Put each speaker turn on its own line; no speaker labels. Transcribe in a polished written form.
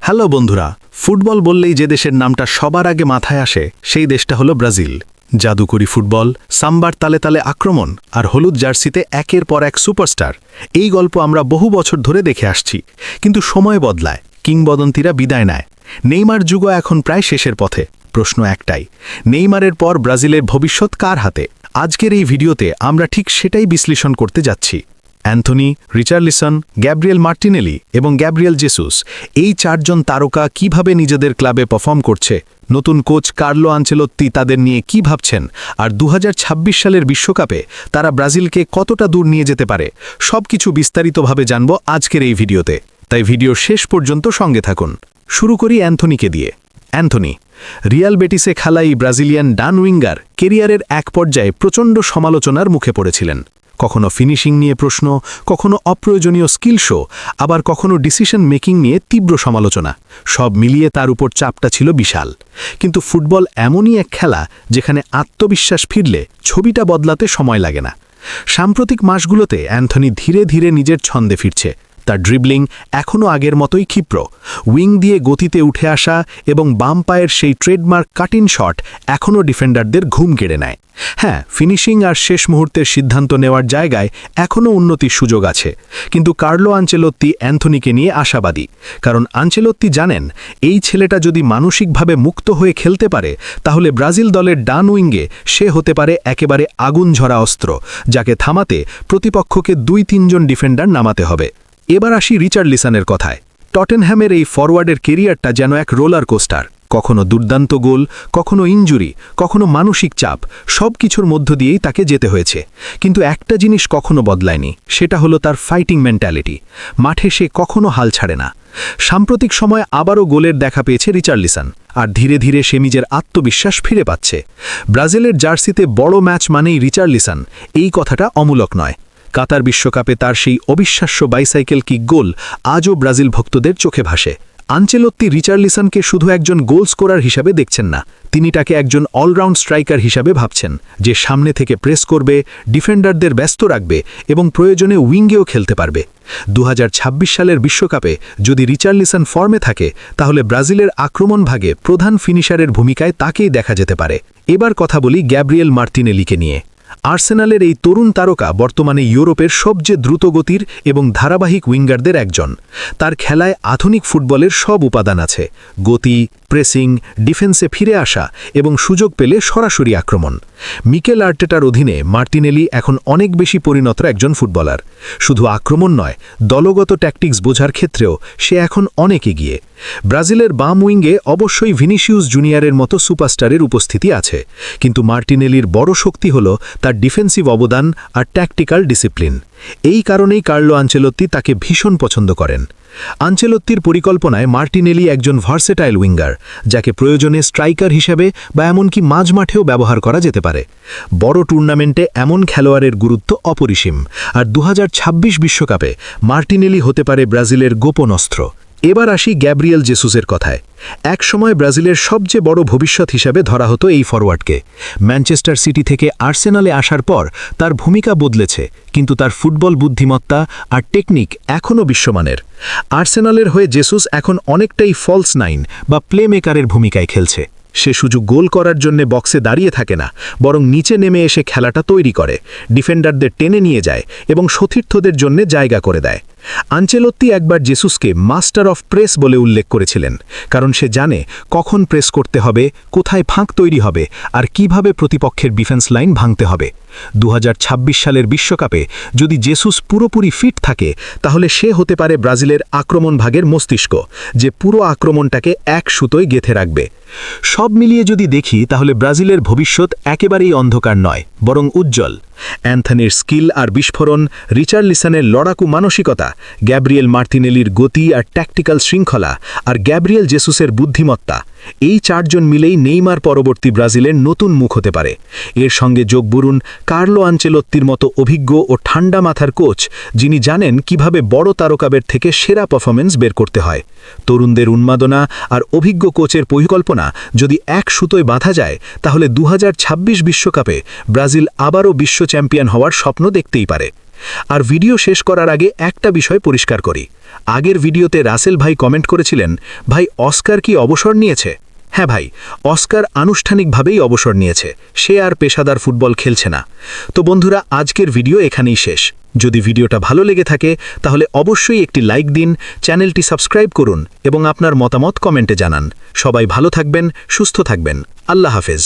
Hello বন্ধুরা, football বললেই যে দেশের নামটা সবার আগে মাথায় আসে সেই দেশটা হলো ব্রাজিল। জাদুকরি ফুটবল, সাম্বার তালে তালে আক্রমণ আর হলুদ জার্সিতে একের পর এক সুপারস্টার, এই গল্প আমরা বহু বছর ধরে দেখে আসছি। কিন্তু সময় বদলায়, কিংবদন্তিরা বিদায় নেয়। নেইমার যুগ এখন প্রায় শেষের পথে। প্রশ্ন একটাই, নেইমারের পর ব্রাজিলের ভবিষ্যৎ কার হাতে? আজকের এই ভিডিওতে আমরা ঠিক সেটাই বিশ্লেষণ করতে যাচ্ছি। অ্যান্থনি, রিচার্লিসন, গ্যাব্রিয়েল মার্টিনেলি এবং গ্যাব্রিয়েল জেসুস, এই চারজন তারকা কিভাবে নিজেদের ক্লাবে পারফর্ম করছে, নতুন কোচ কার্লো আনচেলোত্তি তাদের নিয়ে কি ভাবছেন, আর 2026 সালের বিশ্বকাপে তারা ব্রাজিলকে কতটা দূর নিয়ে যেতে পারে, সবকিছু বিস্তারিতভাবে জানব আজকের এই ভিডিওতে। তাই ভিডিওর শেষ পর্যন্ত সঙ্গে থাকুন। শুরু করি অ্যান্থনিকে দিয়ে। অ্যান্থনি, রিয়াল বেটিসে খেলা এই ব্রাজিলিয়ান ডান উইঙ্গার কেরিয়ারের এক পর্যায়ে প্রচণ্ড সমালোচনার মুখে পড়েছিলেন। কখনো ফিনিশিং নিয়ে প্রশ্ন, কখনো অপ্রয়োজনীয় স্কিল শো, আবার কখনো ডিসিশন মেকিং নিয়ে তীব্র সমালোচনা। সব মিলিয়ে তার উপর চাপটা ছিল বিশাল। কিন্তু ফুটবল এমনই এক খেলা যেখানে আত্মবিশ্বাস ফিরলে ছবিটা বদলাতে সময় লাগে না। সাম্প্রতিক মাসগুলোতে অ্যান্থনি ধীরে ধীরে নিজের ছন্দে ফিরছে। তার ড্রিবলিং এখনও আগের মতোই ক্ষিপ্র, উইং দিয়ে গতিতে উঠে আসা এবং বাম পায়ের সেই ট্রেডমার্ক কাটিং শট এখনও ডিফেন্ডারদের ঘুম কেড়ে নেয়। হ্যাঁ, ফিনিশিং আর শেষ মুহূর্তের সিদ্ধান্ত নেওয়ার জায়গায় এখনও উন্নতির সুযোগ আছে। কিন্তু কার্লো আনচেলোত্তি অ্যান্থনিকে নিয়ে আশাবাদী, কারণ আনচেলোত্তি জানেন এই ছেলেটা যদি মানসিকভাবে মুক্ত হয়ে খেলতে পারে তাহলে ব্রাজিল দলের ডান উইঙ্গে সে হতে পারে একেবারে আগুন ঝরা অস্ত্র, যাকে থামাতে প্রতিপক্ষকে 2-3 জন ডিফেন্ডার নামাতে হবে। এবার আসি রিচার্লিসনের কথায়। টটেনহ্যামের এই ফরওয়ার্ডের কেরিয়ারটা যেন এক রোলার কোস্টার। কখনো দুর্দান্ত গোল, কখনো ইনজুরি, কখনো মানসিক চাপ, সব কিছুর মধ্য দিয়েই তাকে যেতে হয়েছে। কিন্তু একটা জিনিস কখনো বদলায়নি, সেটা হলো তার ফাইটিং মেন্টালিটি। মাঠে সে কখনো হাল ছাড়ে না। সাম্প্রতিক সময় আবারও গোলের দেখা পেয়েছে রিচার্লিসন, আর ধীরে ধীরে সে নিজের আত্মবিশ্বাস ফিরে পাচ্ছে। ব্রাজিলের জার্সিতে বড় ম্যাচ মানেই রিচার্লিসন, এই কথাটা অমূলক নয়। কাতার বিশ্বকাপে তার সেই অবিশ্বাস্য বাইসাইকেল কিক গোল আজও ব্রাজিল ভক্তদের চোখে ভাসে। আনচেলোত্তি রিচার্লিসনকে শুধু একজন গোল স্কোরার হিসাবে দেখছেন না, তিনি তাকে একজন অলরাউন্ড স্ট্রাইকার হিসাবে ভাবছেন, যে সামনে থেকে প্রেস করবে, ডিফেন্ডারদের ব্যস্ত রাখবে এবং প্রয়োজনে উইঙ্গেও খেলতে পারবে। 2026 সালের বিশ্বকাপে যদি রিচার্লিসন ফর্মে থাকে তাহলে ব্রাজিলের আক্রমণ ভাগে প্রধান ফিনিশারের ভূমিকায় তাকেই দেখা যেতে পারে। এবার কথা বলি গ্যাব্রিয়েল মার্টিনেলিকে নিয়ে। আর্সেনালের এই তরুণ তারকা বর্তমানে ইউরোপের সবচেয়ে দ্রুতগতির এবং ধারাবাহিক উইঙ্গারদের একজন। তার খেলায় আধুনিক ফুটবলের সব উপাদান আছে: গতি, প্রেসিং, ডিফেন্সে ফিরে আসা এবং সুযোগ পেলে সরাসরি আক্রমণ। মিকেল আর্টেটার অধীনে মার্টিনেলি এখন অনেক বেশি পরিণত একজন ফুটবলার। শুধু আক্রমণ নয়, দলগত ট্যাকটিক্স বোঝার ক্ষেত্রেও সে এখন অনেক এগিয়ে। ব্রাজিলের বাম উইঙ্গে অবশ্যই ভিনিসিয়াস জুনিয়রের মতো সুপারস্টারের উপস্থিতি আছে, কিন্তু মার্টিনেলির বড় শক্তি হল তার ডিফেন্সিভ অবদান আর ট্যাকটিক্যাল ডিসিপ্লিন। এই কারণেই কার্লো আনচেলোত্তি তাকে ভীষণ পছন্দ করেন। আনচেলোত্তির পরিকল্পনায় মার্টিনেলি একজন ভার্সেটাইল উইঙ্গার, যাকে প্রয়োজনে স্ট্রাইকার হিসেবে বা এমনকি মাঝমাঠেও ব্যবহার করা যেতে পারে। বড় টুর্নামেন্টে এমন খেলোয়াড়ের গুরুত্ব অপরিসীম, আর 2026 বিশ্বকাপে মার্টিনেলি হতে পারে ব্রাজিলের গোপন অস্ত্র। এবার আসি গ্যাব্রিয়েল জেসুসের কথায়। এক সময় ব্রাজিলের সবচেয়ে বড় ভবিষ্যৎ হিসাবে ধরা হতো এই ফরওয়ার্ডকে। ম্যানচেস্টার সিটি থেকে আর্সেনালে আসার পর তার ভূমিকা বদলেছে, কিন্তু তার ফুটবল বুদ্ধিমত্তা আর টেকনিক এখনও বিশ্বমানের। আর্সেনালের হয়ে জেসুস এখন অনেকটাই ফলস নাইন বা প্লেমেকারের ভূমিকায় খেলছে। সে শুধু গোল করার জন্য বক্সে দাঁড়িয়ে থাকে না, বরং নিচে নেমে এসে খেলাটা তৈরি করে, ডিফেন্ডারদের টেনে নিয়ে যায় এবং সতীর্থদের জন্য জায়গা করে দেয়। আনচেলোত্তি একবার জেসুসকে মাস্টার অফ প্রেস বলে উল্লেখ করেছিলেন, কারণ সে জানে কখন প্রেস করতে হবে, কোথায় ফাঁক তৈরি হবে আর কিভাবে প্রতিপক্ষের ডিফেন্স লাইন ভাঙতে হবে। 2026 সালের বিশ্বকাপে যদি জেসুস পুরোপুরি ফিট থাকে তাহলে সে হতে পারে ব্রাজিলের আক্রমণ ভাগের মস্তিষ্ক, যে পুরো আক্রমণটাকে এক সুতোয় গেঁথে রাখবে। সব মিলিয়ে যদি দেখি তাহলে ব্রাজিলের ভবিষ্যৎ একেবারেই অন্ধকার নয়, বরং উজ্জ্বল। অ্যান্থনির স্কিল আর বিস্ফোরণ, রিচার্লিসনের লড়াকু মানসিকতা, গ্যাব্রিয়েল মার্টিনেলির গতি আর ট্যাকটিক্যাল শৃঙ্খলা, আর গ্যাব্রিয়েল জেসুসের বুদ্ধিমত্তা, এই চারজন মিলেই নেইমার পরবর্তী ব্রাজিলের নতুন মুখ হতে পারে। এর সঙ্গে যোগ বুরুন কার্লো আনচেলোত্তির মতো অভিজ্ঞ ও ঠান্ডা মাথার কোচ, যিনি জানেন কিভাবে বড় তারকাদের থেকে সেরা পারফরমেন্স বের করতে হয়। তরুণদের উন্মাদনা আর অভিজ্ঞ কোচের পরিকল্পনা যদি এক সুতোয় বাঁধা যায় তাহলে 2026 বিশ্বকাপে ব্রাজিল আবারও বিশ্ব চ্যাম্পিয়ন হওয়ার স্বপ্ন দেখতেই পারে। আর ভিডিও শেষ করার আগে একটা বিষয় পরিষ্কার করি। আগের ভিডিওতে রাসেল ভাই কমেন্ট করেছিলেন, ভাই অস্কার কি অবসর নিয়েছে? হ্যাঁ ভাই, অস্কার আনুষ্ঠানিকভাবেই অবসর নিয়েছে, সে আর পেশাদার ফুটবল খেলছে না। তো বন্ধুরা, আজকের ভিডিও এখানেই শেষ। যদি ভিডিওটা ভালো লেগে থাকে তাহলে অবশ্যই একটি লাইক দিন, চ্যানেলটি সাবস্ক্রাইব করুন এবং আপনার মতামত কমেন্টে জানান। সবাই ভালো থাকবেন, সুস্থ থাকবেন। আল্লাহ হাফেজ।